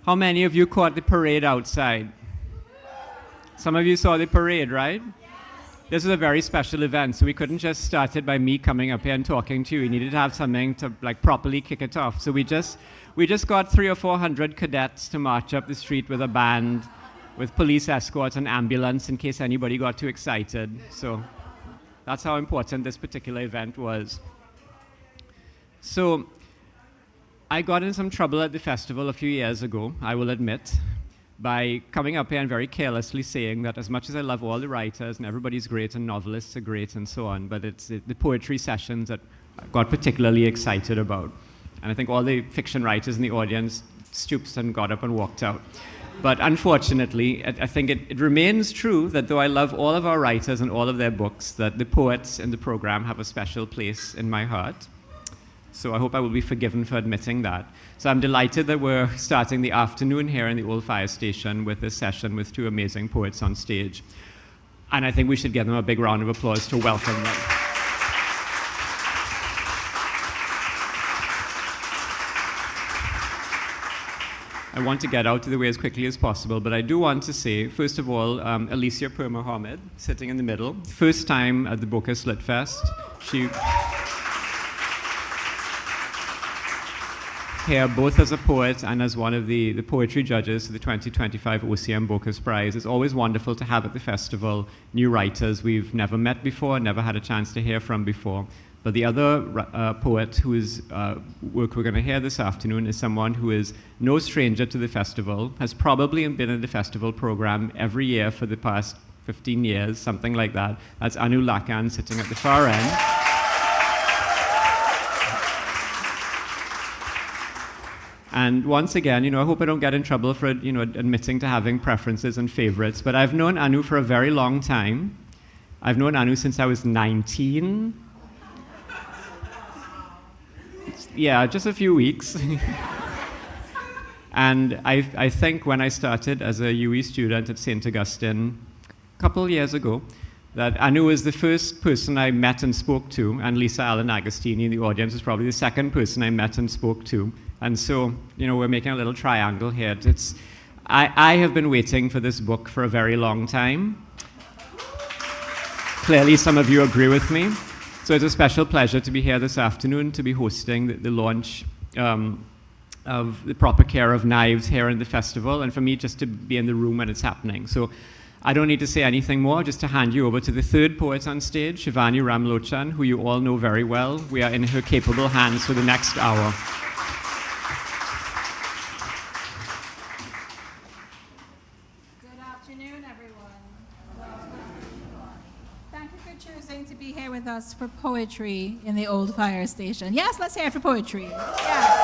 How many of you caught the parade outside? Some of you saw the parade, right? This is a very special event, so we couldn't just start it by me coming up here and talking to you. We needed to have something to properly kick it off. So we just got 300 or 400 cadets to march up the street with a band, with police escorts and ambulance in case anybody got too excited. So that's how important this particular event was. So I got in some trouble at the festival a few years ago, I will admit, by coming up here and very carelessly saying that as much as I love all the writers and everybody's great and novelists are great and so on, but it's the poetry sessions that I got particularly excited about. And I think all the fiction writers in the audience stooped and got up and walked out. But unfortunately, I think it remains true that though I love all of our writers and all of their books, that the poets in the program have a special place in my heart. So I hope I will be forgiven for admitting that. So I'm delighted that we're starting the afternoon here in the Old Fire Station with this session with two amazing poets on stage. And I think we should give them a big round of applause to welcome them. I want to get out of the way as quickly as possible, but I do want to say, first of all, Alycia Pirmohamed, sitting in the middle, first time at the Bocas Lit Fest. She here both as a poet and as one of the poetry judges for the 2025 OCM Bocas Prize. It's always wonderful to have at the festival new writers we've never met before, never had a chance to hear from before. But the other poet whose work we're going to hear this afternoon is someone who is no stranger to the festival, has probably been in the festival program every year for the past 15 years, something like that. That's Anu Lakhan sitting at the far end. And once again, I hope I don't get in trouble for, admitting to having preferences and favorites, but I've known Anu for a very long time. I've known Anu since I was 19. Yeah, just a few weeks. And I think when I started as a UE student at St. Augustine a couple of years ago, that Anu was the first person I met and spoke to, and Lisa Allen Agostini in the audience was probably the second person I met and spoke to. And so, we're making a little triangle here. I have been waiting for this book for a very long time. Clearly, some of you agree with me. So it's a special pleasure to be here this afternoon to be hosting the launch of The Proper Care of Knives here in the festival, and for me just to be in the room when it's happening. So I don't need to say anything more, just to hand you over to the third poet on stage, Shivanee Ramlochan, who you all know very well. We are in her capable hands for the next hour. With us for poetry in the Old Fire Station. Yes, let's hear it for poetry. Yes.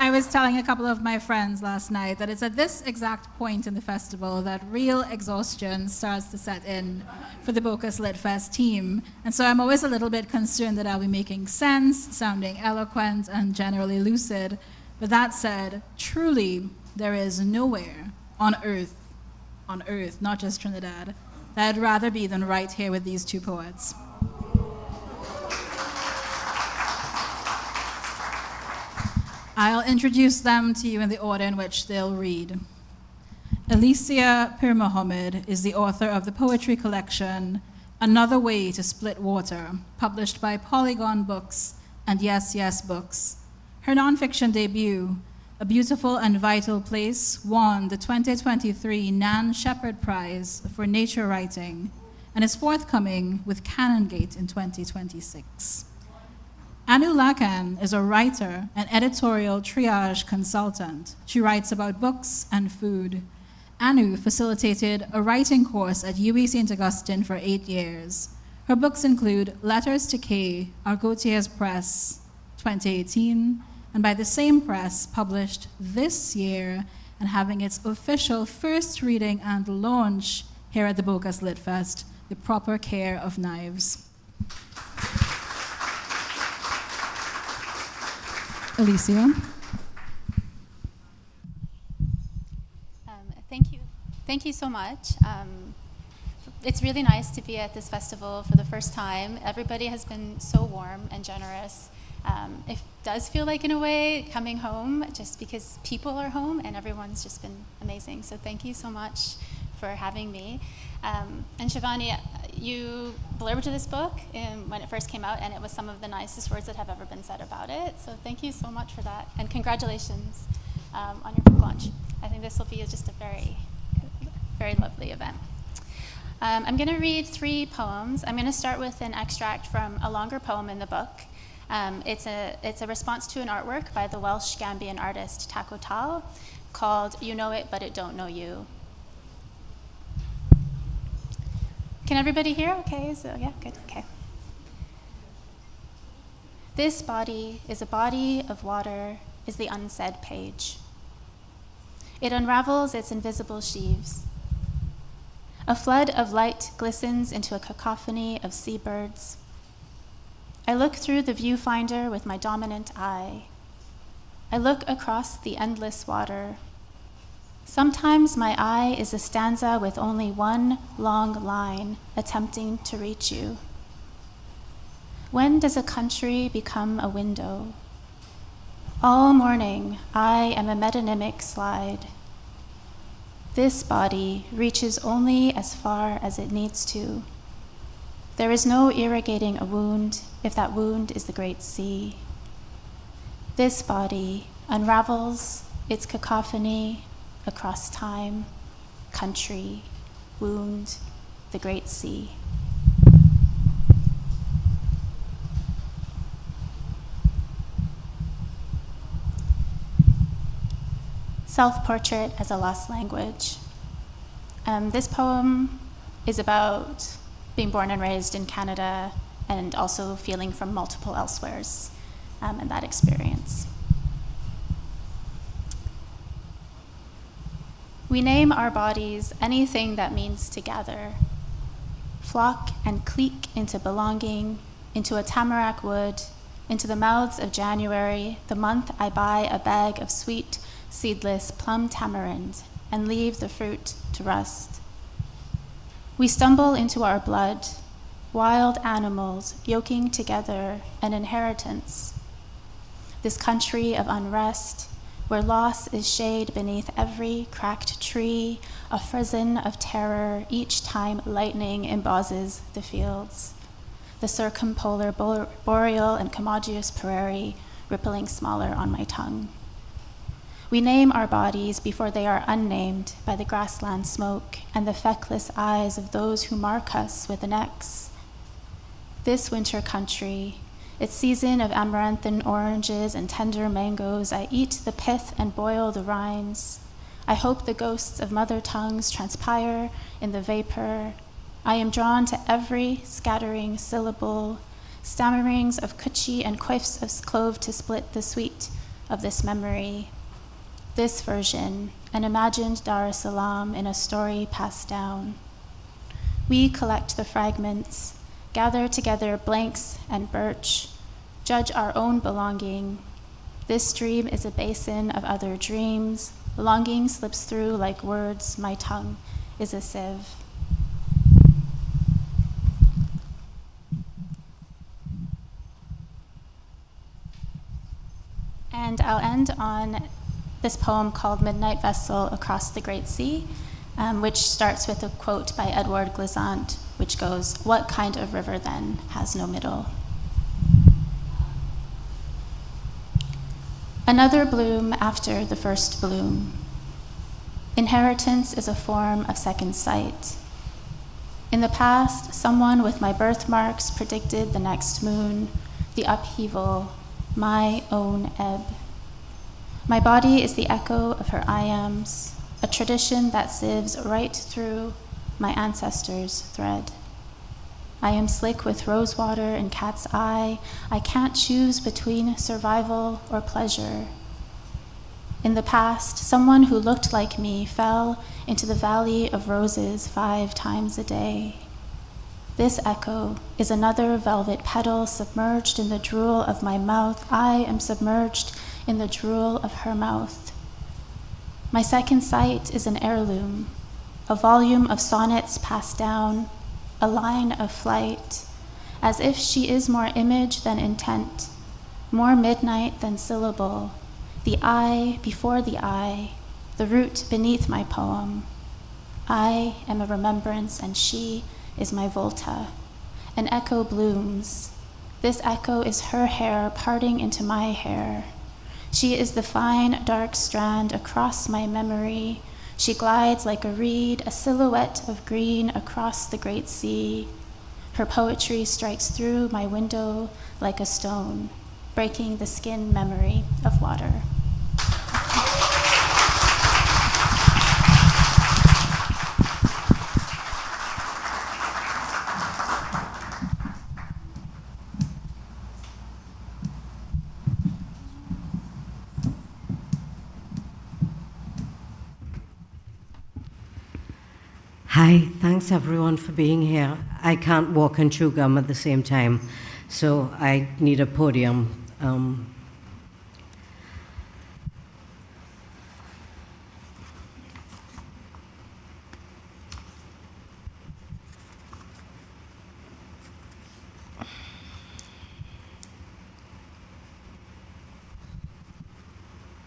I was telling a couple of my friends last night that it's at this exact point in the festival that real exhaustion starts to set in for the Bocas Lit Fest team. And so I'm always a little bit concerned that I'll be making sense, sounding eloquent, and generally lucid. But that said, truly, there is nowhere on earth, not just Trinidad, that I'd rather be than right here with these two poets. I'll introduce them to you in the order in which they'll read. Alycia Pirmohamed is the author of the poetry collection Another Way to Split Water, published by Polygon Books and Yes Yes Books. Her nonfiction debut, A Beautiful and Vital Place, won the 2023 Nan Shepherd Prize for Nature Writing and is forthcoming with Canongate in 2026. Anu Lakhan is a writer and editorial triage consultant. She writes about books and food. Anu facilitated a writing course at UE St. Augustine for 8 years. Her books include Letters to Kay, Argotier's Press, 2018, and by the same press, published this year and having its official first reading and launch here at the Bocas Lit Fest, The Proper Care of Knives. Alycia. Thank you so much. It's really nice to be at this festival for the first time. Everybody has been so warm and generous. It does feel like, in a way, coming home, just because people are home and everyone's just been amazing. So thank you so much for having me. And Shivanee, you blurbed this book when it first came out, and it was some of the nicest words that have ever been said about it. So thank you so much for that, and congratulations on your book launch. I think this will be just a very, very lovely event. I'm going to read 3 poems. I'm going to start with an extract from a longer poem in the book. It's a response to an artwork by the Welsh Gambian artist Taco Tal called "You Know It, But It Don't Know You." Can everybody hear? Okay, so yeah, good, okay. This body is a body of water, is the unsaid page. It unravels its invisible sheaves. A flood of light glistens into a cacophony of seabirds. I look through the viewfinder with my dominant eye. I look across the endless water. Sometimes my eye is a stanza with only one long line attempting to reach you. When does a country become a window? All morning, I am a metonymic slide. This body reaches only as far as it needs to. There is no irrigating a wound if that wound is the great sea. This body unravels its cacophony across time, country, wound, the great sea. Self-portrait as a lost language. This poem is about being born and raised in Canada and also feeling from multiple elsewheres and that experience. We name our bodies anything that means to gather. Flock and clique into belonging, into a tamarack wood, into the mouths of January, the month I buy a bag of sweet, seedless plum tamarind and leave the fruit to rust. We stumble into our blood, wild animals yoking together an inheritance. This country of unrest, where loss is shade beneath every cracked tree, a frizzen of terror each time lightning embosses the fields. The circumpolar boreal and commodious prairie rippling smaller on my tongue. We name our bodies before they are unnamed by the grassland smoke and the feckless eyes of those who mark us with an X. This winter country, its season of amaranthine oranges and tender mangoes, I eat the pith and boil the rinds. I hope the ghosts of mother tongues transpire in the vapor. I am drawn to every scattering syllable, stammerings of kuchi and quiffs of clove to split the sweet of this memory. This version, an imagined Dar es Salaam in a story passed down. We collect the fragments, gather together blanks and birch, judge our own belonging. This dream is a basin of other dreams. Longing slips through like words, my tongue is a sieve. And I'll end on this poem called Midnight Vessel Across the Great Sea, which starts with a quote by Edward Glissant, which goes, "What kind of river then has no middle?" Another bloom after the first bloom. Inheritance is a form of second sight. In the past, someone with my birthmarks predicted the next moon, the upheaval, my own ebb. My body is the echo of her I ams, a tradition that sieves right through my ancestors' thread. I am slick with rosewater and cat's eye. I can't choose between survival or pleasure. In the past, someone who looked like me fell into the valley of roses 5 times a day. This echo is another velvet petal submerged in the drool of my mouth. I am submerged in the drool of her mouth. My second sight is an heirloom, a volume of sonnets passed down, a line of flight, as if she is more image than intent. more midnight than syllable, the I before the I, the root beneath my poem. I am a remembrance and she is my Volta. An echo blooms. This echo is her hair parting into my hair. She is the fine, dark strand across my memory. She glides like a reed, a silhouette of green across the great sea. Her poetry strikes through my window like a stone, breaking the skin memory of water. Hi, thanks everyone for being here. I can't walk and chew gum at the same time, so I need a podium.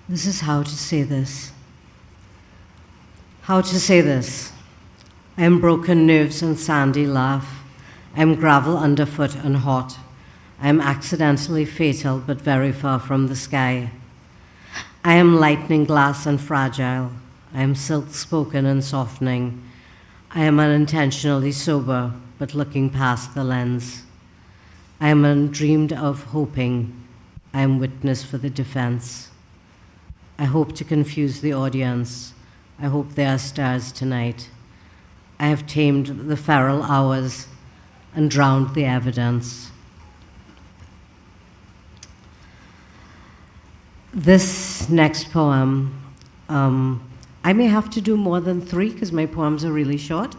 This is how to say this. How to say this. I am broken nerves and sandy laugh. I am gravel underfoot and hot. I am accidentally fatal, but very far from the sky. I am lightning glass and fragile. I am silk-spoken and softening. I am unintentionally sober, but looking past the lens. I am undreamed of hoping. I am witness for the defense. I hope to confuse the audience. I hope they are stars tonight. I have tamed the feral hours and drowned the evidence. This next poem, I may have to do more than 3 because my poems are really short,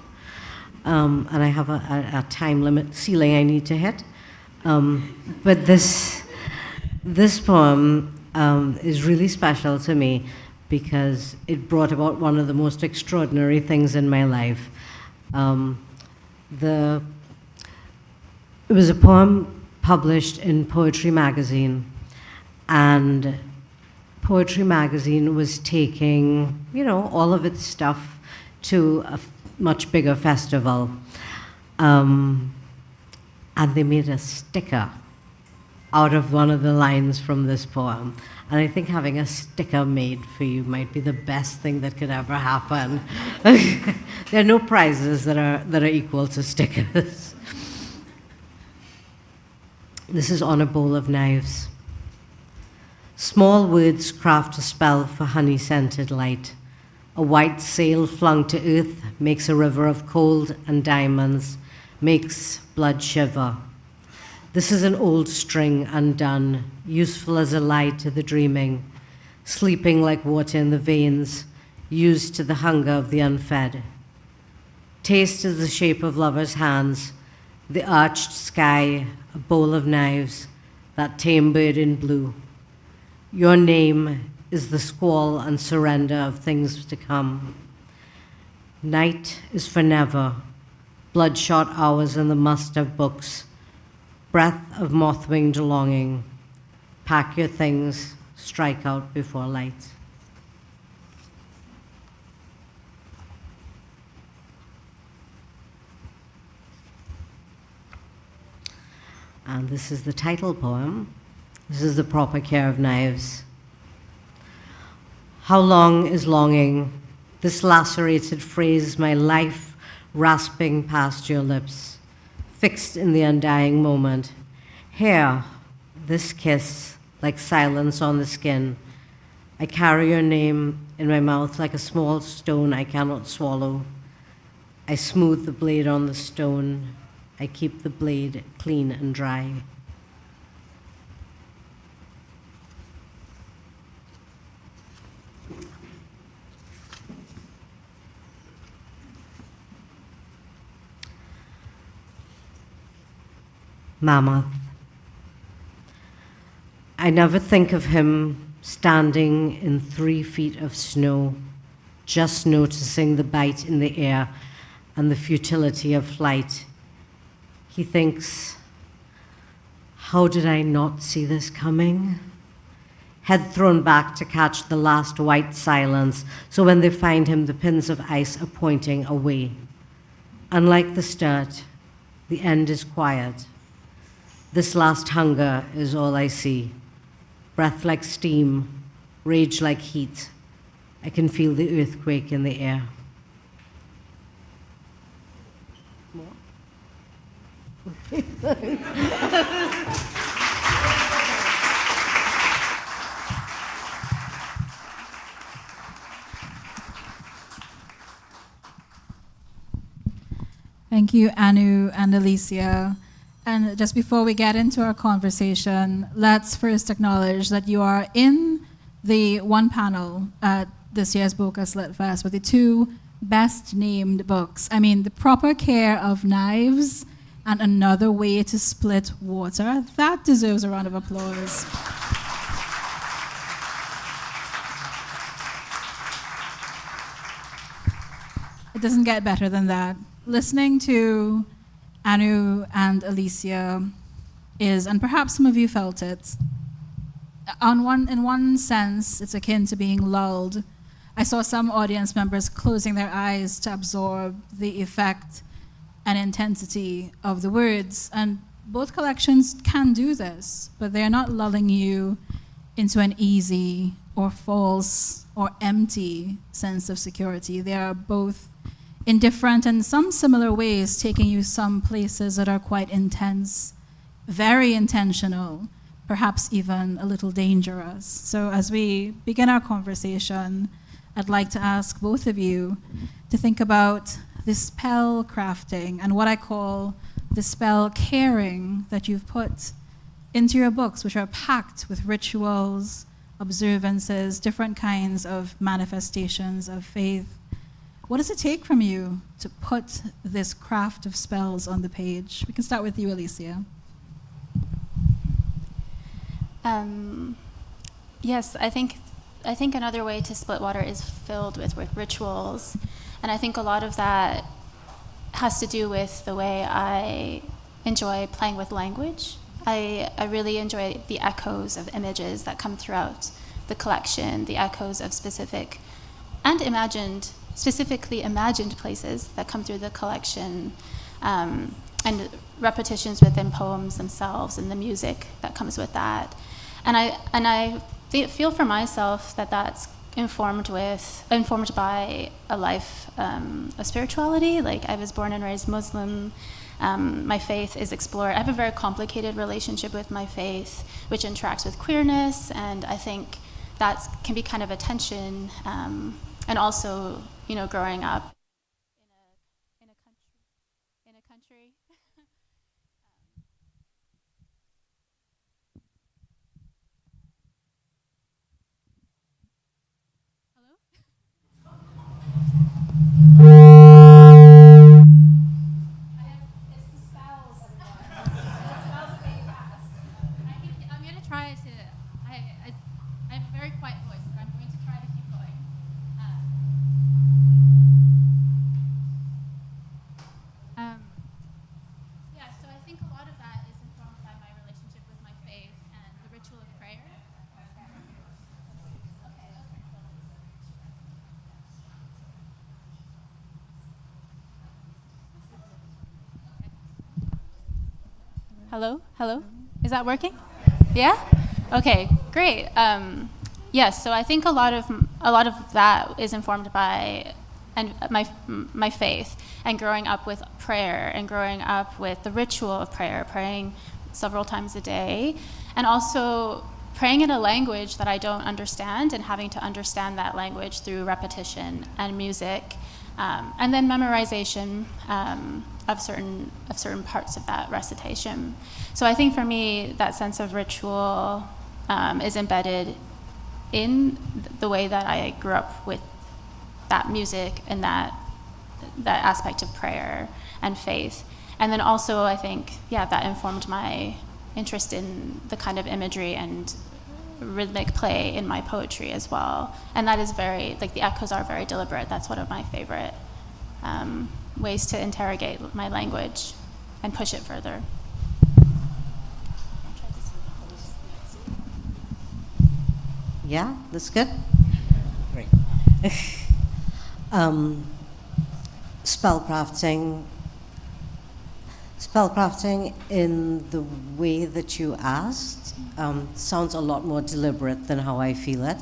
and I have a time limit ceiling I need to hit. But this poem is really special to me because it brought about one of the most extraordinary things in my life. It was a poem published in Poetry Magazine, and Poetry Magazine was taking, all of its stuff to a much bigger festival. And they made a sticker out of one of the lines from this poem. And I think having a sticker made for you might be the best thing that could ever happen. There are no prizes that are equal to stickers. This is On a Bowl of Knives. Small words craft a spell for honey-scented light. A white sail flung to earth makes a river of cold and diamonds, makes blood shiver. This is an old string undone, useful as a lie to the dreaming, sleeping like water in the veins, used to the hunger of the unfed. Taste is the shape of lovers' hands, the arched sky, a bowl of knives, that tame bird in blue. Your name is the squall and surrender of things to come. Night is for never, bloodshot hours in the must of books, breath of moth-winged longing. Pack your things, strike out before light. And this is the title poem. This is The Proper Care of Knives. How long is longing? This lacerated phrase, my life rasping past your lips, fixed in the undying moment. Here, this kiss, like silence on the skin. I carry your name in my mouth like a small stone I cannot swallow. I smooth the blade on the stone. I keep the blade clean and dry. Mammoth. I never think of him standing in 3 feet of snow, just noticing the bite in the air and the futility of flight. He thinks, How did I not see this coming? Head thrown back to catch the last white silence, so when they find him, the pins of ice are pointing away. Unlike the start, the end is quiet. This last hunger is all I see. Breath like steam, rage like heat. I can feel the earthquake in the air. Thank you, Anu and Alycia. And just before we get into our conversation, let's first acknowledge that you are in the one panel at this year's Bocas Lit Fest with the two best named books. I mean, The Proper Care of Knives and Another Way to Split Water. That deserves a round of applause. It doesn't get better than that. Listening to Anu and Alycia is, and perhaps some of you felt it, in one sense, it's akin to being lulled. I saw some audience members closing their eyes to absorb the effect and intensity of the words. And both collections can do this, but they're not lulling you into an easy or false or empty sense of security. They are both in different and some similar ways, taking you some places that are quite intense, very intentional, perhaps even a little dangerous. So as we begin our conversation, I'd like to ask both of you to think about the spell crafting and what I call the spell caring that you've put into your books, which are packed with rituals, observances, different kinds of manifestations of faith. What does it take from you to put this craft of spells on the page? We can start with you, Alycia. Yes, I think Another Way to Split Water is filled with rituals, and I think a lot of that has to do with the way I enjoy playing with language. I really enjoy the echoes of images that come throughout the collection, the echoes of specific and specifically imagined places that come through the collection, and repetitions within poems themselves and the music that comes with that. And I feel for myself that that's informed by a life of spirituality. Like, I was born and raised Muslim. My faith is explored. I have a very complicated relationship with my faith, which interacts with queerness, and I think that can be kind of a tension. And also, growing up in a country. Hello? It's the spells, everyone. The spells are being cast. I'm going to try to. I have a very quiet voice, but I'm going to try to keep going. So I think a lot of that is informed by my relationship with my faith and the ritual of prayer. Hello? Is that working? Yeah? Okay, great. Yes, so I think a lot of that is informed by my faith, and growing up with prayer, and growing up with the ritual of prayer, praying several times a day, and also praying in a language that I don't understand, and having to understand that language through repetition and music, and then memorization of certain parts of that recitation. So I think for me, that sense of ritual is embedded in the way that I grew up with that music and that aspect of prayer and faith. And then also, I think, that informed my interest in the kind of imagery and rhythmic play in my poetry as well. And that is the echoes are very deliberate. That's one of my favorite ways to interrogate my language and push it further. Yeah, that's good. Great. Spellcrafting in the way that you asked sounds a lot more deliberate than how I feel it,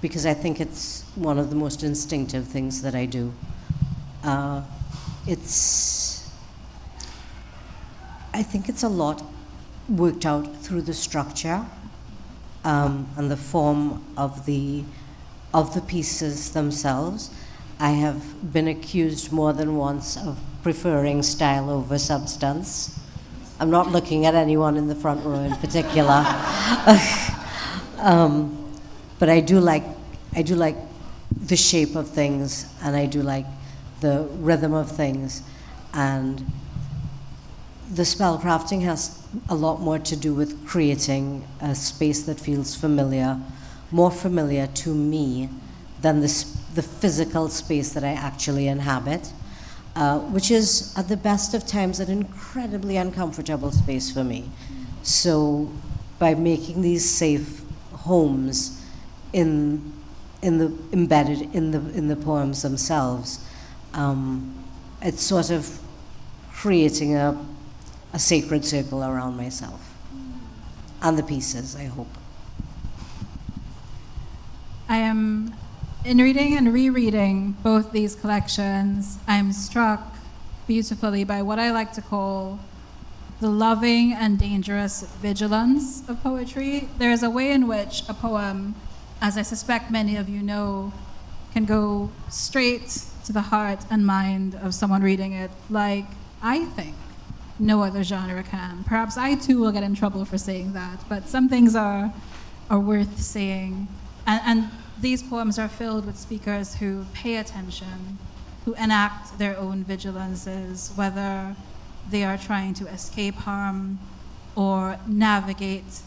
because I think it's one of the most instinctive things that I do. I think it's a lot worked out through the structure and the form of the pieces themselves. I have been accused more than once of preferring style over substance. I'm not looking at anyone in the front row in particular, but I do like the shape of things, and I do like the rhythm of things, and the spellcrafting has a lot more to do with creating a space that feels familiar, more familiar to me than the physical space that I actually inhabit, which is at the best of times an incredibly uncomfortable space for me. So by making these safe homes embedded in the poems themselves, it's sort of creating a sacred circle around myself and the pieces, I hope. I am, in reading and rereading both these collections, I'm struck beautifully by what I like to call the loving and dangerous vigilance of poetry. There is a way in which a poem, as I suspect many of you know, can go straight to the heart and mind of someone reading it, like I think no other genre can. Perhaps I too will get in trouble for saying that, but some things are worth saying. And these poems are filled with speakers who pay attention, who enact their own vigilances, whether they are trying to escape harm or navigate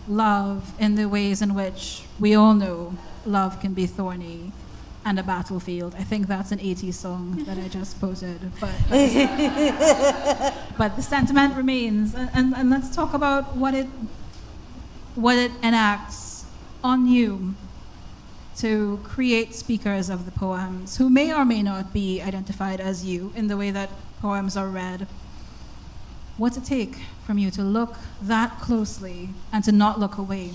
love in the ways in which we all know love can be thorny and a battlefield. I think that's an 80s song that I just posted, but the sentiment remains. And let's talk about what it enacts on you to create speakers of the poems who may or may not be identified as you in the way that poems are read. What's it take from you to look that closely and to not look away?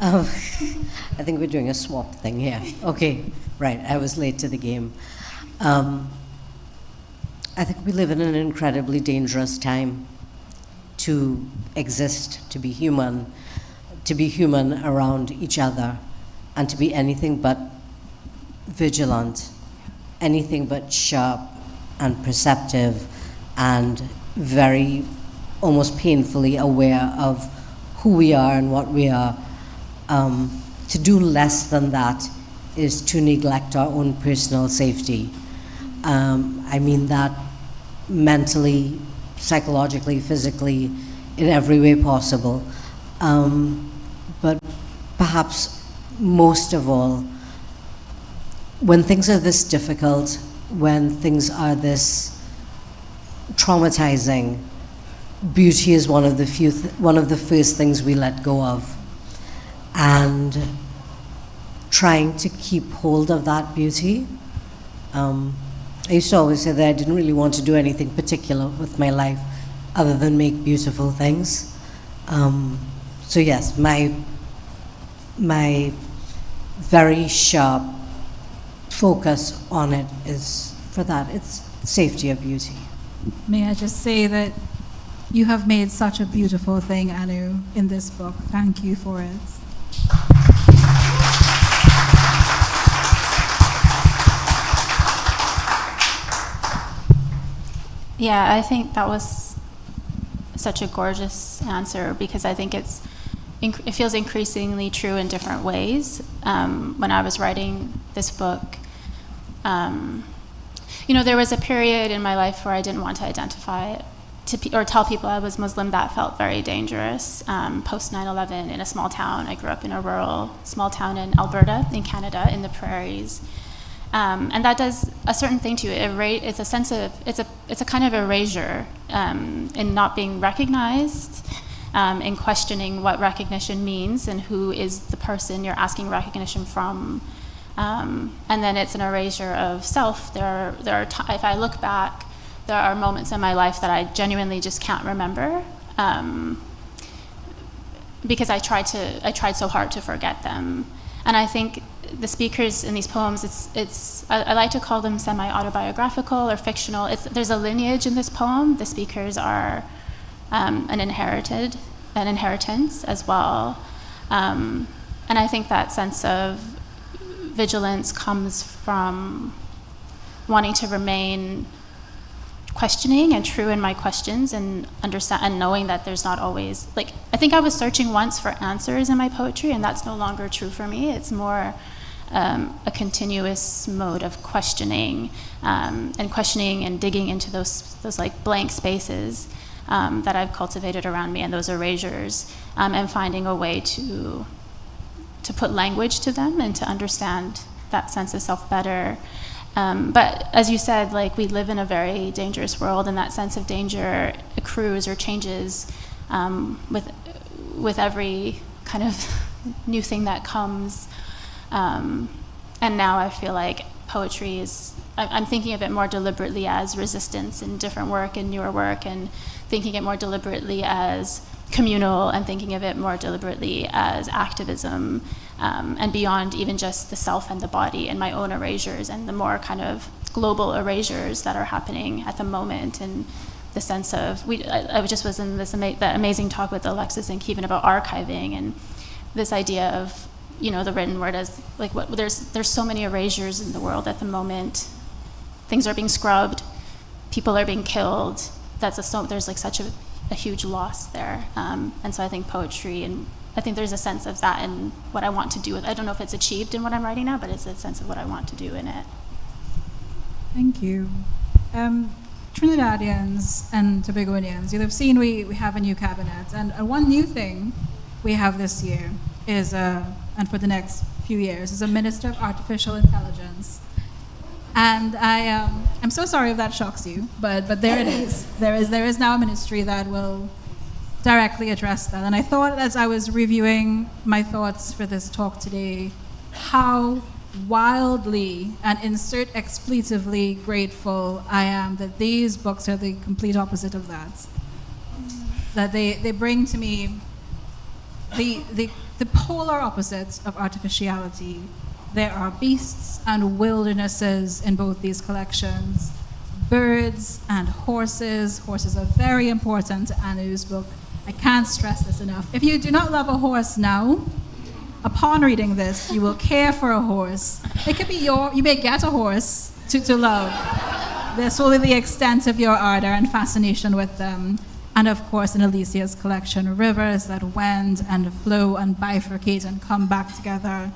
I think we're doing a swap thing here. Okay, right, I was late to the game. I think we live in an incredibly dangerous time to exist, to be human around each other, and to be anything but vigilant, anything but sharp and perceptive, and very, almost painfully aware of who we are and what we are. To do less than that is to neglect our own personal safety. I mean that mentally, psychologically, physically, in every way possible. But perhaps most of all, when things are this difficult, when things are this traumatizing, beauty is one of the first things we let go of. And trying to keep hold of that beauty. I used to always say that I didn't really want to do anything particular with my life other than make beautiful things. So yes, my very sharp focus on it is for that. It's safety of beauty. May I just say that you have made such a beautiful thing, Anu, in this book. Thank you for it. Yeah, I think that was such a gorgeous answer, because I think it feels increasingly true in different ways. When I was writing this book, there was a period in my life where I didn't want to identify or tell people I was Muslim. That felt very dangerous. Post 9/11, in a small town. I grew up in a rural small town in Alberta, in Canada, in the prairies. And that does a certain thing to you. It's a sense of, it's a kind of erasure in not being recognized, in questioning what recognition means and who is the person you're asking recognition from. And then it's an erasure of self. If I look back, there are moments in my life that I genuinely just can't remember, because I tried so hard to forget them. And I think the speakers in these poems, I like to call them semi-autobiographical or fictional. There's a lineage in this poem. The speakers are an inheritance as well. And I think that sense of vigilance comes from wanting to remain questioning and true in my questions, and understand and knowing that there's not always, like, I think I was searching once for answers in my poetry, and that's no longer true for me. It's more a continuous mode of questioning, and digging into those like blank spaces that I've cultivated around me, and those erasures, and finding a way to put language to them and to understand that sense of self better. But as you said, like, we live in a very dangerous world, and that sense of danger accrues or changes with every kind of new thing that comes. And now I feel like poetry is, I'm thinking of it more deliberately as resistance in different work and newer work, and thinking it more deliberately as communal, and thinking of it more deliberately as activism, and beyond even just the self and the body, and my own erasures, and the more kind of global erasures that are happening at the moment. And the sense of, I just was in that amazing talk with Alexis and Kevin about archiving, and this idea of, the written word as like, there's so many erasures in the world at the moment. Things are being scrubbed, people are being killed. There's like such a huge loss there. And so I think poetry, and I think there's a sense of that in what I want to do with it. I don't know if it's achieved in what I'm writing now, but it's a sense of what I want to do in it. Thank you. Trinidadians and Tobagoanians, you'll have seen we have a new cabinet, and one new thing we have this year is, and for the next few years, is a Minister of Artificial Intelligence. And I'm so sorry if that shocks you, but there it is. There is now a ministry that will directly address that. And I thought, as I was reviewing my thoughts for this talk today, how wildly, and insert expletively, grateful I am that these books are the complete opposite of that. That they bring to me the polar opposite of artificiality. There are beasts and wildernesses in both these collections. Birds and horses. Horses are very important to Anu's book. I can't stress this enough. If you do not love a horse now, upon reading this, you will care for a horse. It could be you may get a horse to love. This will be the extent of your ardor and fascination with them. And of course, in Alycia's collection, rivers that wend and flow and bifurcate and come back together.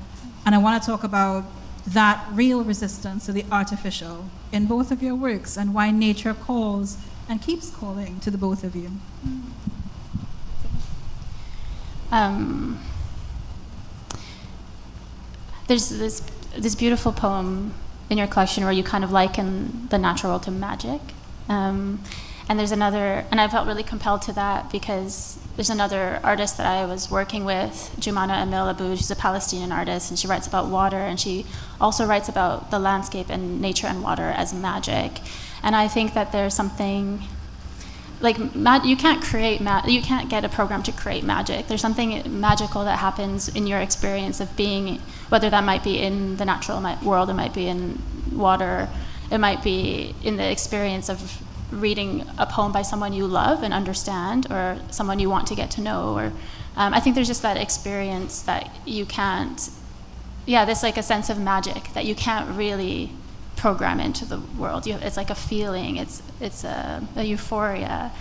And I want to talk about that real resistance to the artificial in both of your works, and why nature calls and keeps calling to the both of you. There's this beautiful poem in your collection where you kind of liken the natural world to magic. And there's another, and I felt really compelled to that because there's another artist that I was working with, Jumana Emil Abou. She's a Palestinian artist, and she writes about water, and she also writes about the landscape and nature and water as magic. And I think that there's something, like, you can't get a program to create magic. There's something magical that happens in your experience of being, whether that might be in the natural world, it might be in water, it might be in the experience of reading a poem by someone you love and understand, or someone you want to get to know, or I think there's just that experience that you can't, there's like a sense of magic that you can't really program into the world. It's like a feeling, it's a euphoria.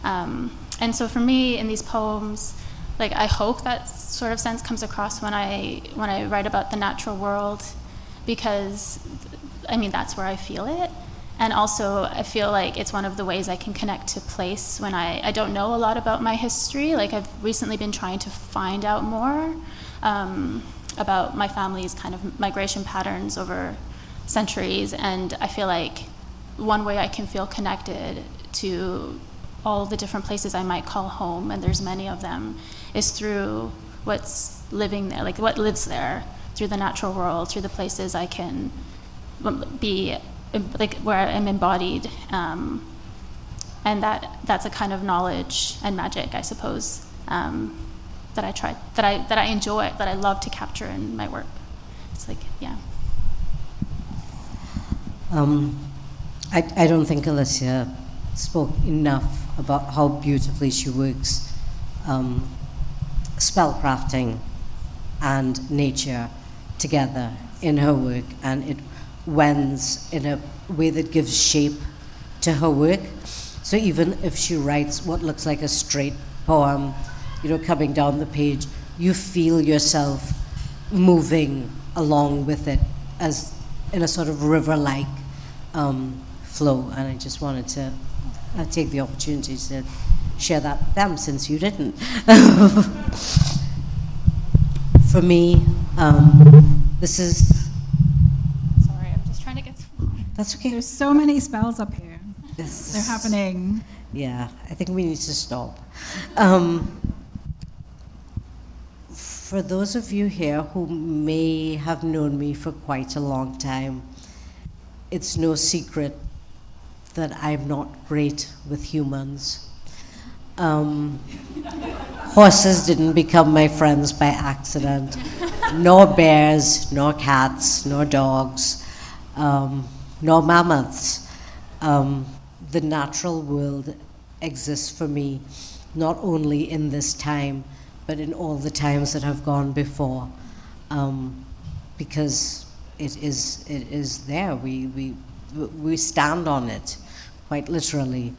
And so for me, in these poems, like, I hope that sort of sense comes across when I write about the natural world, because I mean, that's where I feel it. And also, I feel like it's one of the ways I can connect to place when I don't know a lot about my history. Like, I've recently been trying to find out more about my family's kind of migration patterns over centuries, and I feel like one way I can feel connected to all the different places I might call home, and there's many of them, is through what's living there, like what lives there, through the natural world, through the places I can be, like where I'm embodied, and that's a kind of knowledge and magic, I suppose, that I enjoy, that I love to capture in my work. It's like, yeah. I don't think Alycia spoke enough about how beautifully she works spellcrafting and nature together in her work, and it wends in a way that gives shape to her work. So even if she writes what looks like a straight poem, coming down the page, you feel yourself moving along with it as in a sort of river-like flow. And I just wanted to take the opportunity to share that with them, since you didn't. For me, this is... Sorry, I'm just trying to get... That's okay. There's so many spells up here. This They're happening. Yeah, I think we need to stop. For those of you here who may have known me for quite a long time, it's no secret that I'm not great with humans. Horses didn't become my friends by accident, nor bears, nor cats, nor dogs, nor mammoths. The natural world exists for me, not only in this time, but in all the times that have gone before, because it is there. We stand on it, quite literally.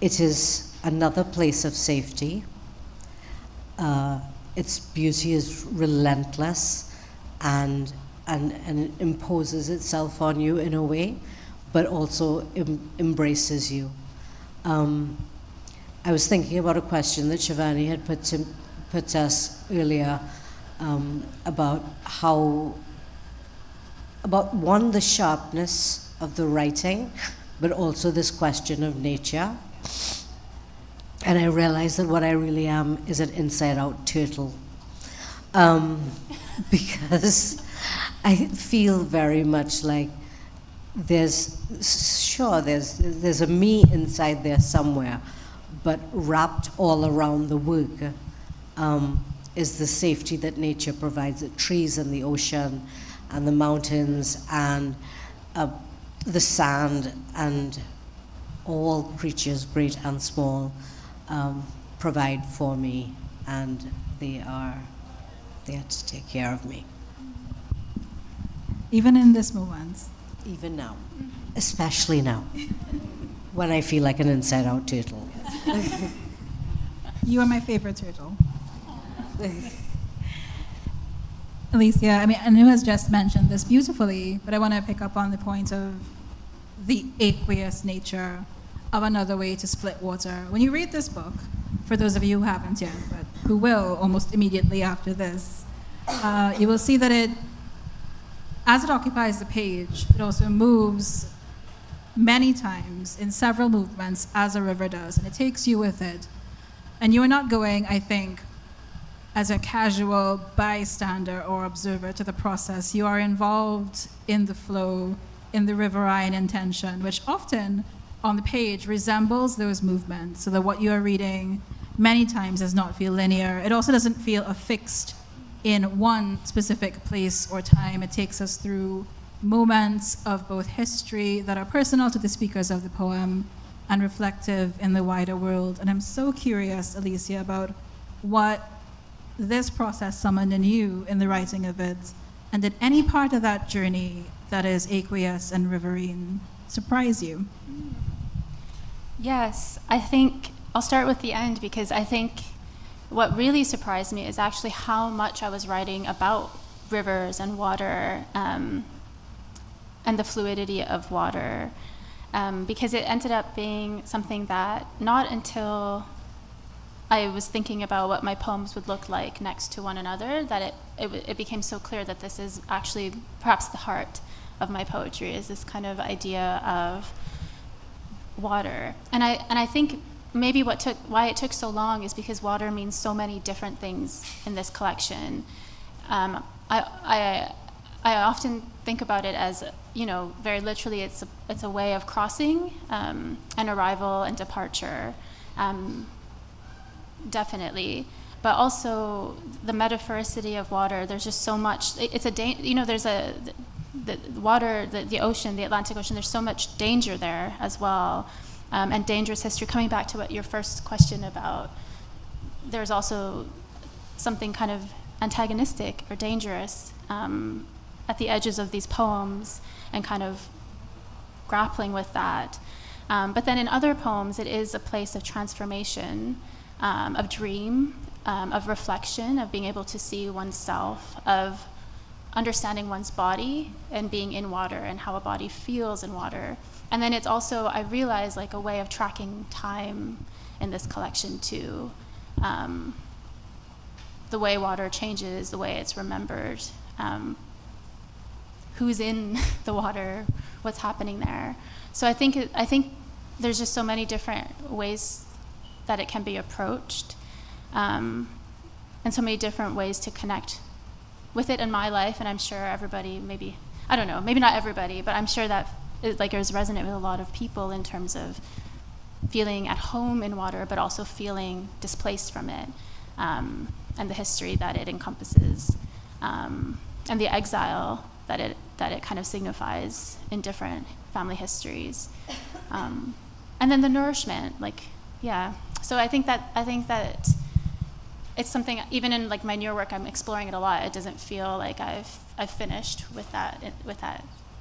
It is another place of safety. Its beauty is relentless and it imposes itself on you in a way, but also embraces you. I was thinking about a question that Shivanee had put to us earlier, about one, the sharpness of the writing, but also this question of nature. And I realized that what I really am is an inside-out turtle, because I feel very much like there's a me inside there somewhere, but wrapped all around the work is the safety that nature provides, the trees and the ocean and the mountains and the sand and all creatures, great and small, provide for me, and they are there to take care of me. Even in this moment. Even now, especially now, when I feel like an inside-out turtle. You are my favorite turtle. Alycia, Anu has just mentioned this beautifully, but I want to pick up on the point of the aqueous nature of another way to split water. When you read this book, for those of you who haven't yet, but who will almost immediately after this, you will see that as it occupies the page, it also moves many times in several movements as a river does, and it takes you with it. And you are not going, I think, as a casual bystander or observer to the process. You are involved in the flow, in the riverine intention, which often on the page resembles those movements, so that what you are reading many times does not feel linear. It also doesn't feel affixed in one specific place or time. It takes us through moments of both history that are personal to the speakers of the poem and reflective in the wider world. And I'm so curious, Alycia, about what this process summoned in you in the writing of it, and did any part of that journey that is aqueous and riverine surprise you? Yes, I think I'll start with the end, because I think what really surprised me is actually how much I was writing about rivers and water, and the fluidity of water, because it ended up being something that not until I was thinking about what my poems would look like next to one another, that it became so clear that this is actually perhaps the heart of my poetry, is this kind of idea of water. And I think maybe why it took so long is because water means so many different things in this collection. I often think about it as, very literally, it's a way of crossing, and arrival and departure, definitely. But also the metaphoricity of water. There's just so much. It's there's the water, the ocean, the Atlantic Ocean. There's so much danger there as well, and dangerous history. Coming back to what your first question about, there's also something kind of antagonistic or dangerous at the edges of these poems, and kind of grappling with that. But then in other poems, it is a place of transformation, of dream, of reflection, of being able to see oneself, of understanding one's body and being in water and how a body feels in water. And then it's also, I realize, like a way of tracking time in this collection too. The way water changes, the way it's remembered, who's in the water, what's happening there. So I think there's just so many different ways that it can be approached, and so many different ways to connect with it in my life. And I'm sure everybody, maybe not everybody, but I'm sure that it is resonant with a lot of people in terms of feeling at home in water, but also feeling displaced from it, and the history that it encompasses, and the exile that it kind of signifies in different family histories, and then the nourishment, So I think that it's something, even in my newer work, I'm exploring it a lot. It doesn't feel like I've finished with that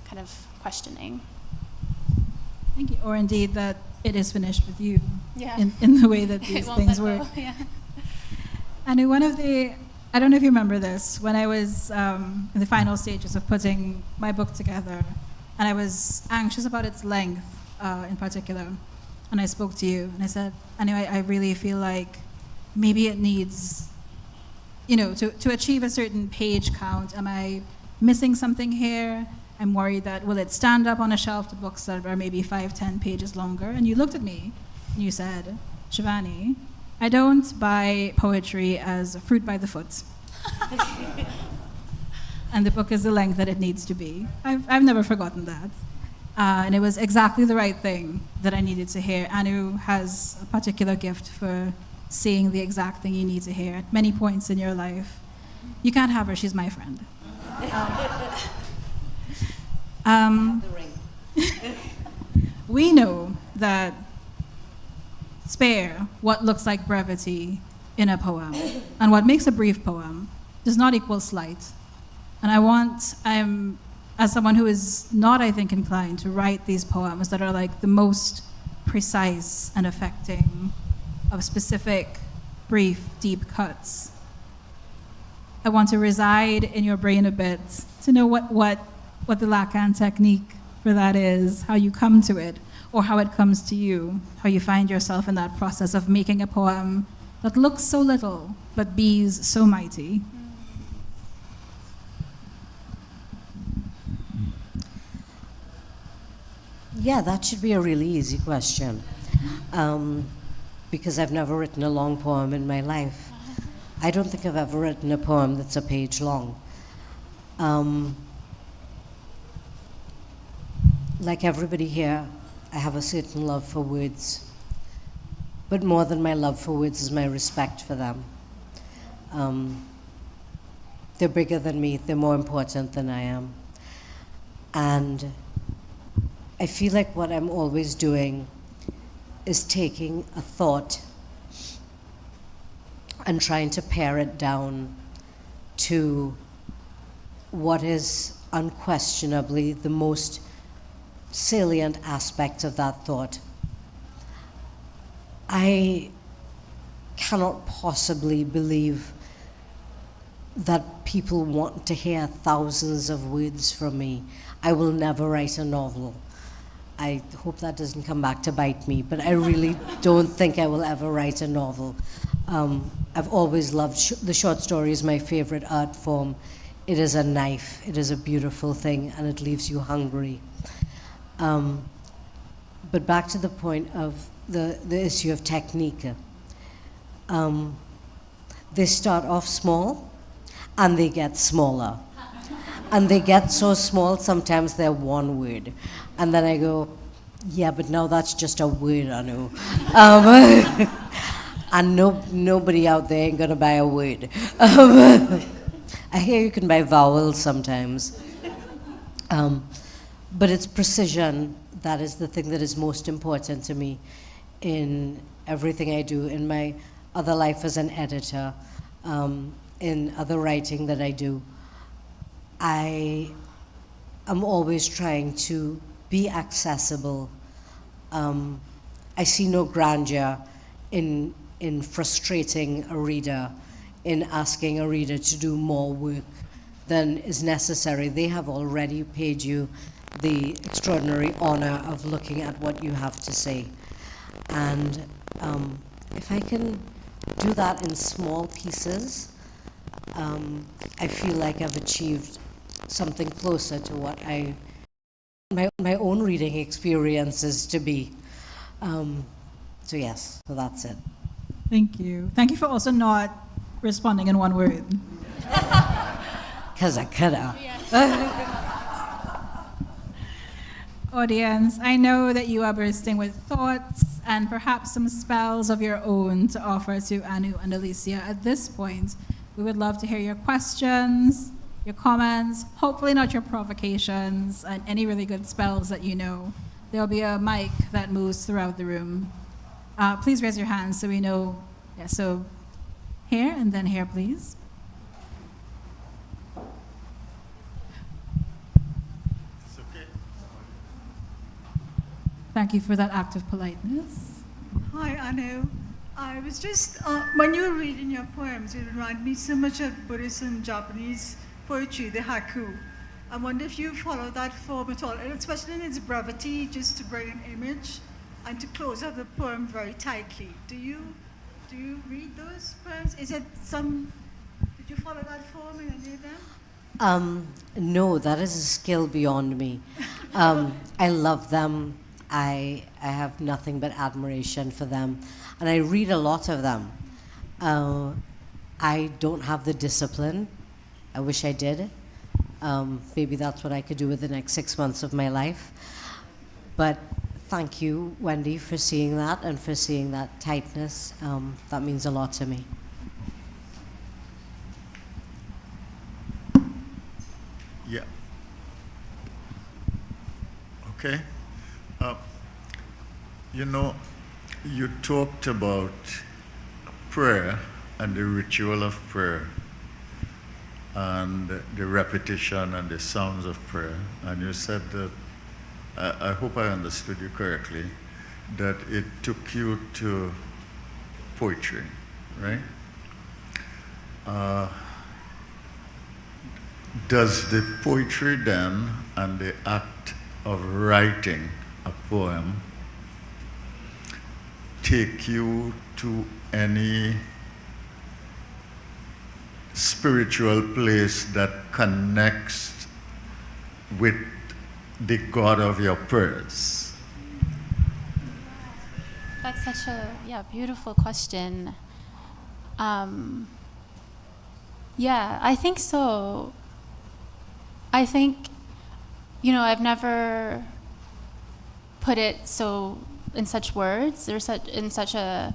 kind of questioning. Thank you. Or indeed that it is finished with you, Yeah. in the way that these things work. Yeah. And I don't know if you remember this, when I was in the final stages of putting my book together, and I was anxious about its length in particular, and I spoke to you, and I said, anyway, I really feel like maybe it needs, to achieve a certain page count, am I missing something here? I'm worried that, will it stand up on a shelf to books that are maybe 5-10 pages longer? And you looked at me, and you said, Shivanee, I don't buy poetry as fruit by the foot. And the book is the length that it needs to be. I've never forgotten that. And it was exactly the right thing that I needed to hear. Anu has a particular gift for saying the exact thing you need to hear at many points in your life. You can't have her, she's my friend. We know that spare what looks like brevity in a poem, and what makes a brief poem does not equal slight. And I'm, as someone who is not, I think, inclined to write these poems that are the most precise and affecting, of specific, brief, deep cuts, I want to reside in your brain a bit to know what the Lakhan technique for that is, how you come to it, or how it comes to you, how you find yourself in that process of making a poem that looks so little, but be's so mighty. Yeah, that should be a really easy question, because I've never written a long poem in my life. I don't think I've ever written a poem that's a page long. Like everybody here, I have a certain love for words, but more than my love for words is my respect for them. They're bigger than me, they're more important than I am. And I feel like what I'm always doing is taking a thought and trying to pare it down to what is unquestionably the most salient aspect of that thought. I cannot possibly believe that people want to hear thousands of words from me. I will never write a novel. I hope that doesn't come back to bite me, but I really don't think I will ever write a novel. I've always loved the short story is my favorite art form. It is a knife. It is a beautiful thing, and it leaves you hungry. But back to the point of the issue of technique. They start off small, and they get smaller. And they get so small, sometimes they're one word. And then I go, yeah, but now that's just a word, Anu. And nobody out there ain't gonna buy a word. I hear you can buy vowels sometimes. But it's precision. That is the thing that is most important to me in everything I do, in my other life as an editor, in other writing that I do. I am always trying to be accessible. I see no grandeur in frustrating a reader, in asking a reader to do more work than is necessary. They have already paid you the extraordinary honor of looking at what you have to say. And if I can do that in small pieces, I feel like I've achieved something closer to what my own reading experiences to be. So yes, so that's it. Thank you. Thank you for also not responding in one word. Because I coulda. Audience, I know that you are bursting with thoughts and perhaps some spells of your own to offer to Anu and Alycia. At this point, we would love to hear your questions, your comments, hopefully not your provocations, and any really good spells that you know. There'll be a mic that moves throughout the room. Please raise your hands so we know. Yeah, so here and then here, please. It's okay. Thank you for that act of politeness. Hi, Anu. I was just, when you were reading your poems, it reminded me so much of Buddhist and Japanese poetry, the haiku. I wonder if you follow that form at all, and especially in its brevity, just to bring an image and to close out the poem very tightly. Do you read those poems? Did you follow that form in any of them? No, that is a skill beyond me. I love them. I have nothing but admiration for them. And I read a lot of them. I don't have the discipline. I wish I did. Maybe that's what I could do with the next 6 months of my life. But thank you, Wendy, for seeing that and for seeing that tightness. That means a lot to me. Yeah. Okay. You talked about prayer and the ritual of prayer and the repetition and the sounds of prayer. And you said that, I hope I understood you correctly, that it took you to poetry, right? Does the poetry then and the act of writing a poem take you to any spiritual place that connects with the God of your prayers? That's such a beautiful question. Yeah, I think so. I think, I've never put it so in such words or such a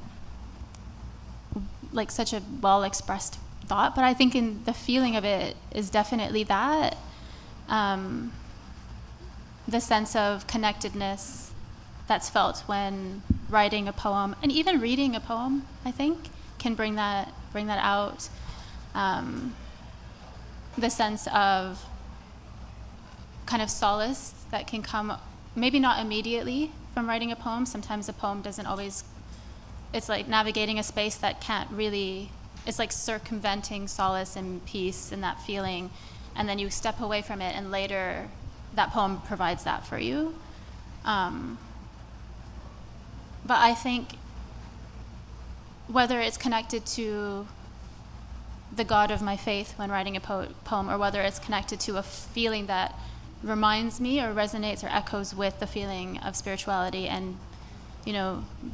well expressed thought, but I think in the feeling of it is definitely that. The sense of connectedness that's felt when writing a poem and even reading a poem, I think, can bring that out. The sense of kind of solace that can come, maybe not immediately from writing a poem. Sometimes a poem doesn't always, it's like navigating a space that can't really, it's like circumventing solace and peace and that feeling, and then you step away from it and later that poem provides that for you. But I think whether it's connected to the God of my faith when writing a poem, or whether it's connected to a feeling that reminds me or resonates or echoes with the feeling of spirituality and,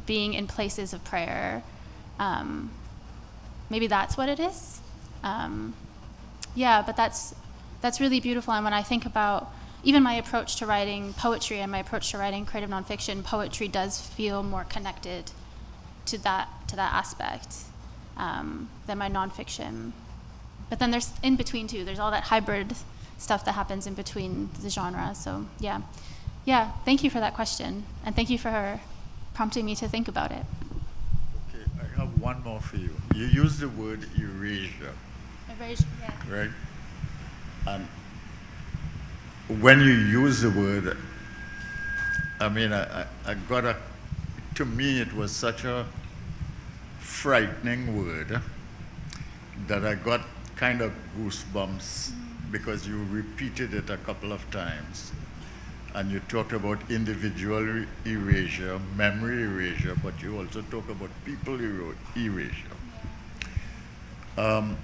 being in places of prayer. Maybe that's what it is. But that's really beautiful. And when I think about even my approach to writing poetry and my approach to writing creative nonfiction, poetry does feel more connected to that aspect than my nonfiction. But then there's in between too. There's all that hybrid stuff that happens in between the genres. So yeah. Thank you for that question, and thank you for prompting me to think about it. Okay, I have one more for you. You use the word erasure. Erasure, yeah. Right? And when you use the word, I got to me it was such a frightening word that I got kind of goosebumps because you repeated it a couple of times. And you talked about individual erasure, memory erasure, but you also talk about people erasure. I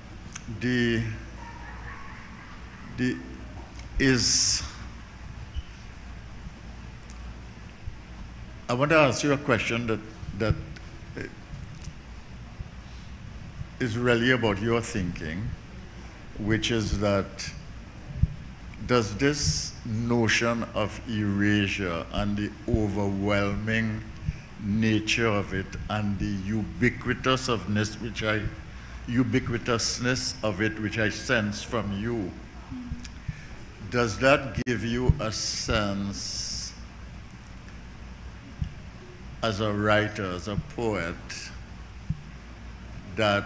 want to ask you a question that is really about your thinking, which is that does this notion of erasure and the overwhelming nature of it and the ubiquitousness of it, which I sense from you, does that give you a sense as a writer, as a poet, that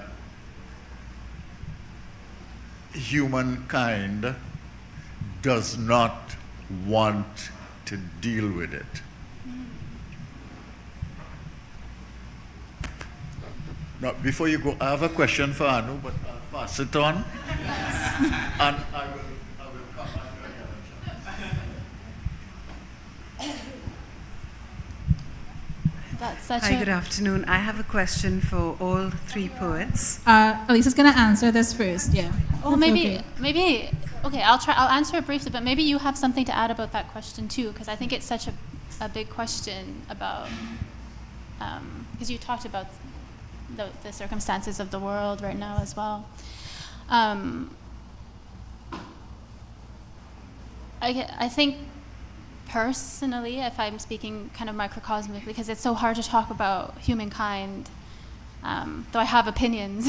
humankind does not want to deal with it? Now, before you go, I have a question for Anu, but I'll pass it on. And I will come back to you. That's such Hi, good afternoon. I have a question for all three poets. Alicia's going to answer this first, yeah. Well, maybe, I'll answer it briefly, but maybe you have something to add about that question too, because I think it's such a big question about, because you talked about the circumstances of the world right now as well. I think personally, if I'm speaking kind of microcosmically, because it's so hard to talk about humankind, though I have opinions,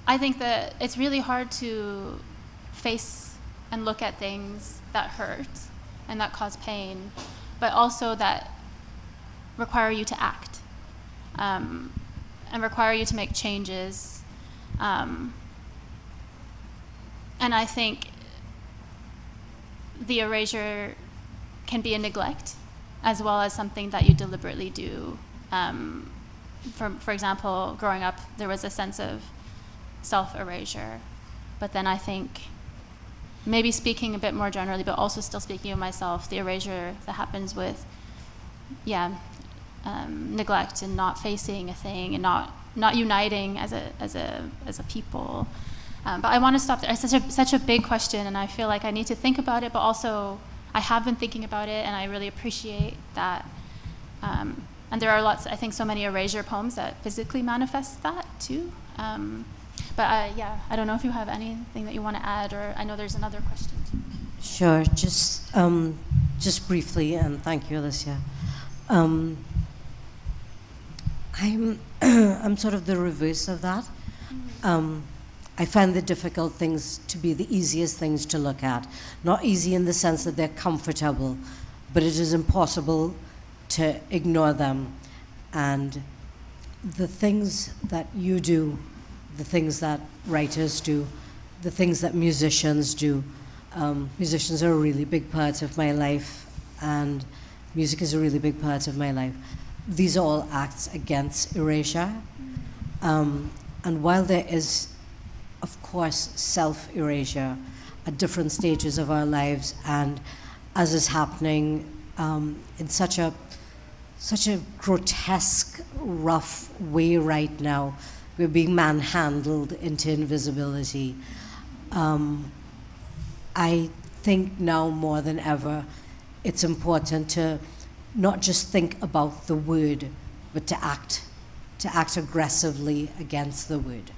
I think that it's really hard to face and look at things that hurt and that cause pain, but also that require you to act and require you to make changes. And I think the erasure can be a neglect as well as something that you deliberately do. For example, growing up, there was a sense of self-erasure. But then I think, maybe speaking a bit more generally, but also still speaking of myself, the erasure that happens with, neglect and not facing a thing and not uniting as a people. But I want to stop there. It's such a big question, and I feel like I need to think about it, but also I have been thinking about it, and I really appreciate that. And there are I think so many erasure poems that physically manifest that too. But I don't know if you have anything that you want to add, or I know there's another question too. Sure, just briefly, and thank you, Alycia. I'm sort of the reverse of that. I find the difficult things to be the easiest things to look at. Not easy in the sense that they're comfortable, but it is impossible to ignore them. And the things that you do, the things that writers do, the things that musicians do, musicians are a really big part of my life, and music is a really big part of my life. These are all acts against erasure. And while there is, of course, self-erasure at different stages of our lives, and as is happening in such a such a grotesque, rough way right now. We're being manhandled into invisibility. I think now more than ever, it's important to not just think about the word, but to act aggressively against the word.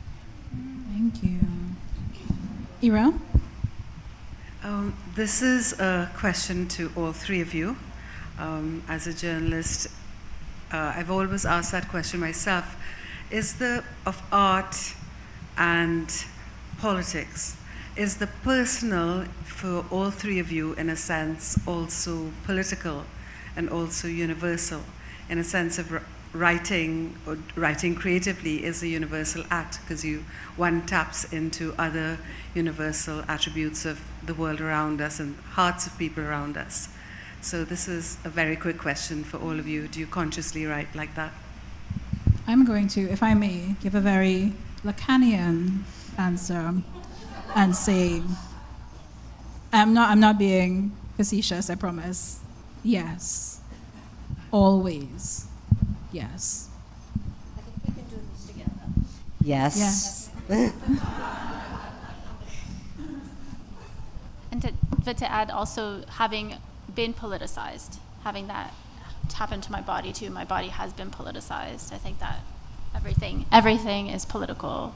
Thank you. Ira? This is a question to all three of you. As a journalist, I've always asked that question myself. Of art and politics, is the personal for all three of you, in a sense, also political and also universal, in a sense of writing creatively is a universal act, because one taps into other universal attributes of the world around us and hearts of people around us. So this is a very quick question for all of you. Do you consciously write like that? I'm going to, if I may, give a very Lacanian answer and say, I'm not being facetious, I promise. Yes. Always. Yes. I think we can do this together. Yes. Yes. But to add also, having been politicized, having that happen to my body too. My body has been politicized. I think that everything is political,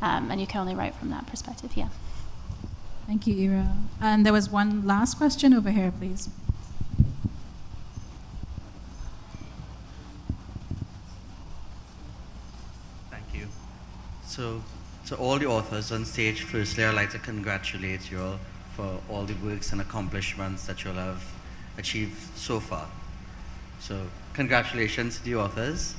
and you can only write from that perspective. Yeah. Thank you, Ira. And there was one last question over here, please. Thank you. So, to all the authors on stage, firstly, I'd like to congratulate you all for all the works and accomplishments that you all have achieved so far. So, congratulations to the authors.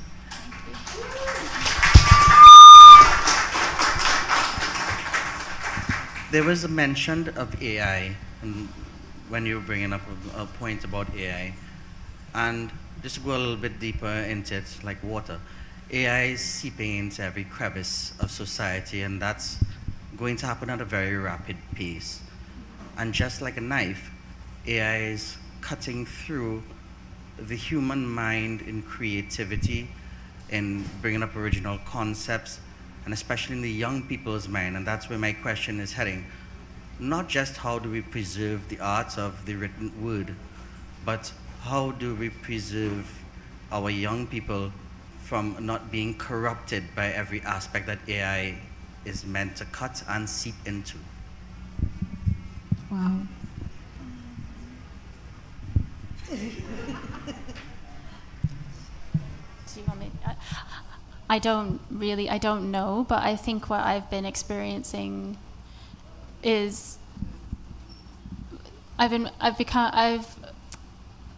There was a mention of AI when you were bringing up a point about AI. And just to go a little bit deeper into it, like water, AI is seeping into every crevice of society, and that's going to happen at a very rapid pace. And just like a knife, AI is cutting through the human mind in creativity, in bringing up original concepts, and especially in the young people's mind. And that's where my question is heading. Not just how do we preserve the art of the written word, but how do we preserve our young people from not being corrupted by every aspect that AI is meant to cut and seep into? Wow. Do you want me? I don't know, but I think what I've been experiencing is I've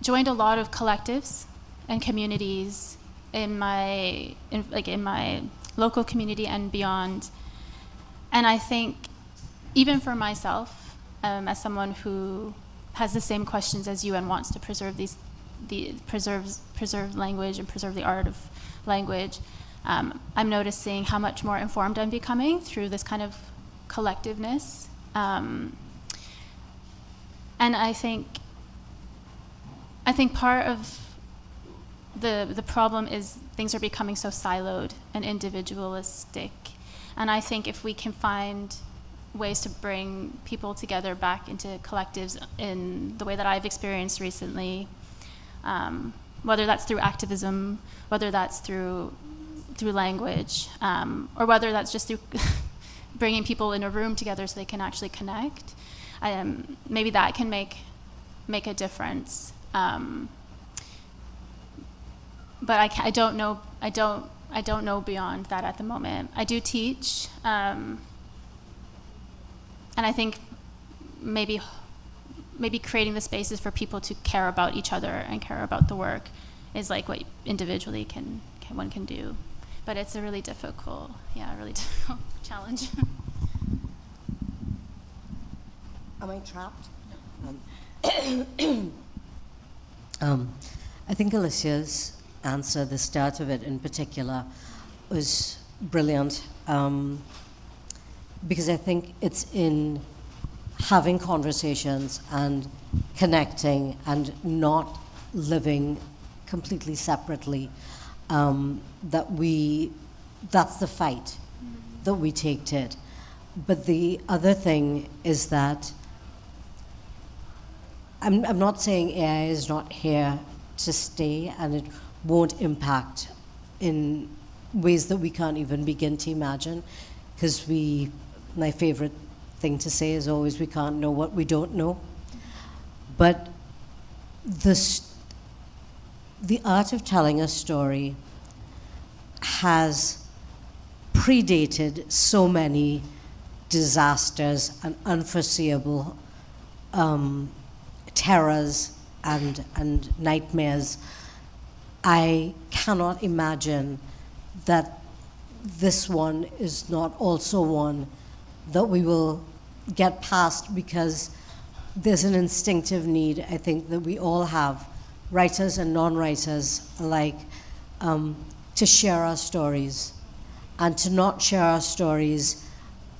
joined a lot of collectives and communities in my local community and beyond, and I think even for myself, as someone who has the same questions as you and wants to preserve preserve language and preserve the art of language, I'm noticing how much more informed I'm becoming through this kind of collectiveness. And I think part of the problem is things are becoming so siloed and individualistic. And I think if we can find ways to bring people together back into collectives in the way that I've experienced recently, whether that's through activism, whether that's through language, or whether that's just through bringing people in a room together so they can actually connect, maybe that can make a difference. But I don't know beyond that at the moment. I do teach, and I think maybe creating the spaces for people to care about each other and care about the work is like what individually one can do. But it's a really difficult challenge. Am I trapped? I think Alycia's answer, the start of it in particular, was brilliant, because I think it's in having conversations and connecting and not living completely separately. That's the fight that we take to it. But the other thing is that I'm not saying AI is not here to stay, and it won't impact in ways that we can't even begin to imagine, because my favorite thing to say is always, we can't know what we don't know. But the art of telling a story has predated so many disasters and unforeseeable terrors and nightmares. I cannot imagine that this one is not also one that we will get past, because there's an instinctive need, I think, that we all have, writers and non-writers alike, to share our stories, and to not share our stories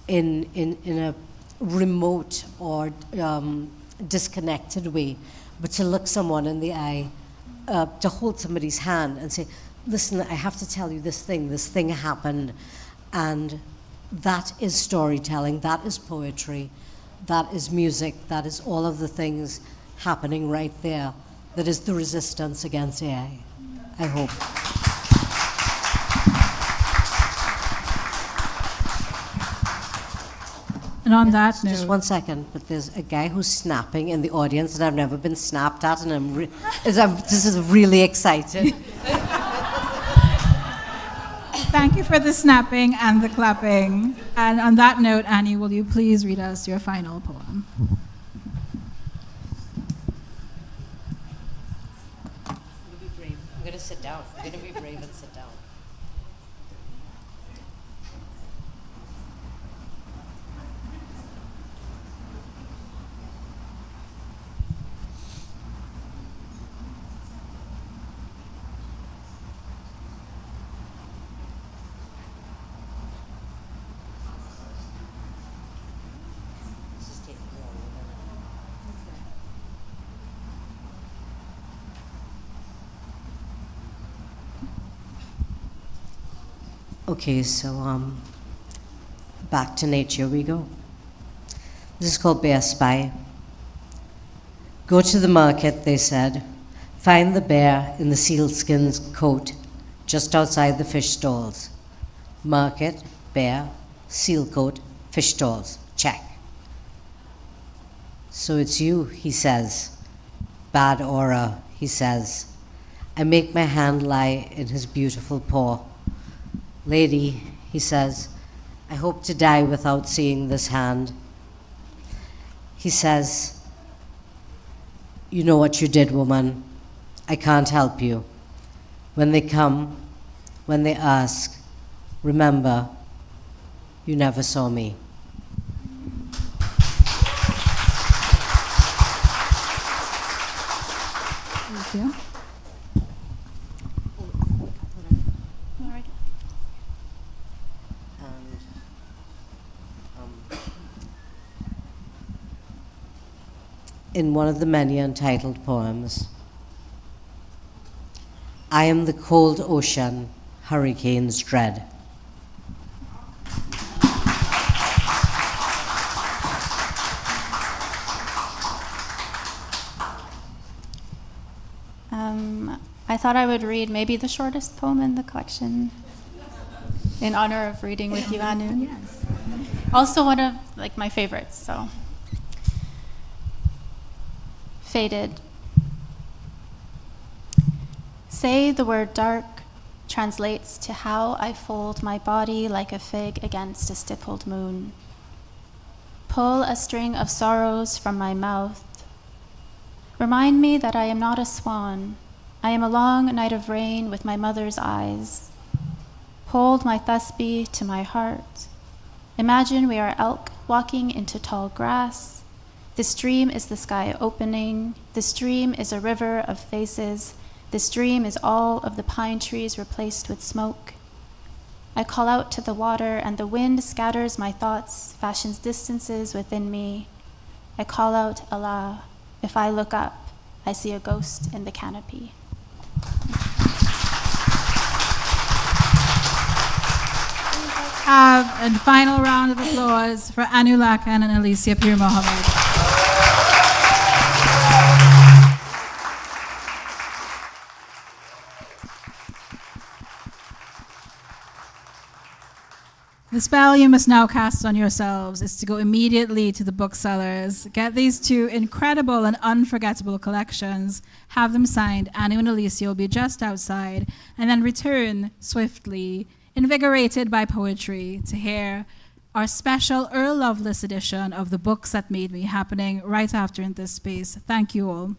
in a remote or disconnected way, but to look someone in the eye, to hold somebody's hand and say, listen, I have to tell you this thing happened. And that is storytelling, that is poetry, that is music, that is all of the things happening right there. That is the resistance against AI, I hope. And on that note, Just 1 second, but there's a guy who's snapping in the audience, and I've never been snapped at, and this is really exciting. thank you for the snapping and the clapping. And on that note, Annie, will you please read us your final poem? I'm going to sit down. I'm going to be brave and sit down. Okay, so back to nature we go. This is called Bear Spy. Go to the market, they said. Find the bear in the sealskin's coat just outside the fish stalls. Market, bear, seal coat, fish stalls. Check. So it's you, he says. Bad aura, he says. I make my hand lie in his beautiful paw. Lady, he says, I hope to die without seeing this hand. He says, you know what you did, woman. I can't help you. When they come, when they ask, remember, you never saw me. Thank you. In one of the many untitled poems, I am the cold ocean hurricanes dread. I thought I would read maybe the shortest poem in the collection in honor of reading with you, Anu. Yes. Also one of my favorites, so. Faded. Say the word dark translates to how I fold my body like a fig against a stippled moon. Pull a string of sorrows from my mouth. Remind me that I am not a swan. I am a long night of rain with my mother's eyes. Hold my thusby to my heart. Imagine we are elk walking into tall grass. This dream is the sky opening. This dream is a river of faces. This dream is all of the pine trees replaced with smoke. I call out to the water, and the wind scatters my thoughts, fashions distances within me. I call out, Allah. If I look up, I see a ghost in the canopy. have a final round of applause for Anu Lakhan and Alycia Pirmohamed. The spell you must now cast on yourselves is to go immediately to the booksellers, get these two incredible and unforgettable collections, have them signed, Anu and Alycia will be just outside, and then return swiftly, invigorated by poetry, to hear our special Earl Lovelace edition of The Books That Made Me happening right after in this space. Thank you all.